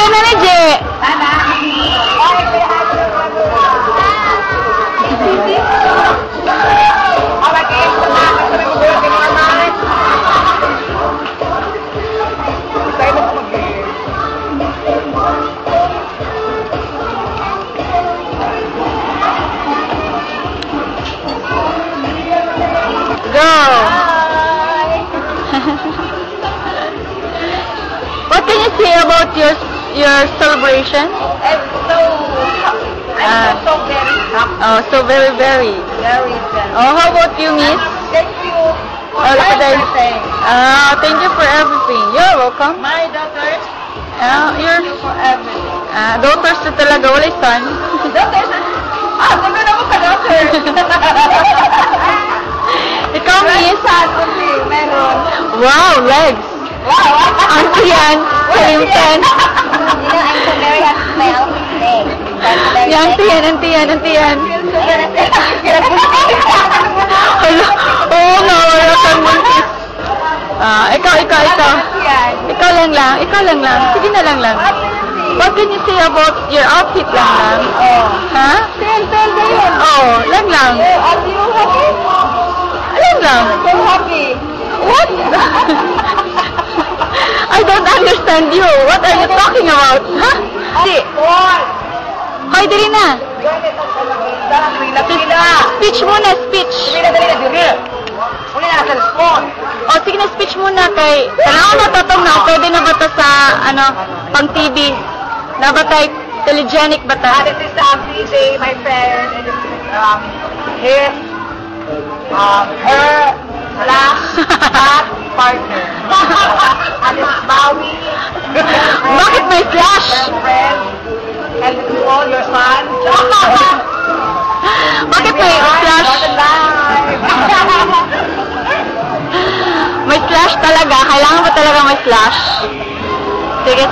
Bigyan na ni Je. Go! What can you say about your celebration? I'm so very happy. Oh, so very. Very Oh, how about you, Miss? Thank you for Oh, look at that. everything. Thank you for everything. You're welcome. My daughters, You're thank you for everything. daughters na talaga, wala son. Daughters? Sabi na mo sa daughters. Ikaw, Miss? Sabi, meron. Wow, legs. Wow. Auntie yan. Kalimtan. I'm so very happy with my outfit today. Auntie yan. Hala, oo nga, wala kang buntis. Ikaw. Ikaw lang lang. Sige na lang. What can you say about your outfit lang? Ha? Tell yun. Oh, lang. Are you happy? Lang. So happy. What? I don't understand you. What are you talking about? Ha? Di. Hoy, dili na. Speech muna, speech. O, sige na, speech muna kay... Kailangan mo tatong na, pwede na ba ito sa, pang TV? Na ba tayo, telegenic ba tayo? This is DJ, my friend, and this is her partner. And this is Maui. Bakit may flash? My friend. And this is all your sons. Bakit may flash? May flash talaga? Kailangan ba talaga may flash? Sige.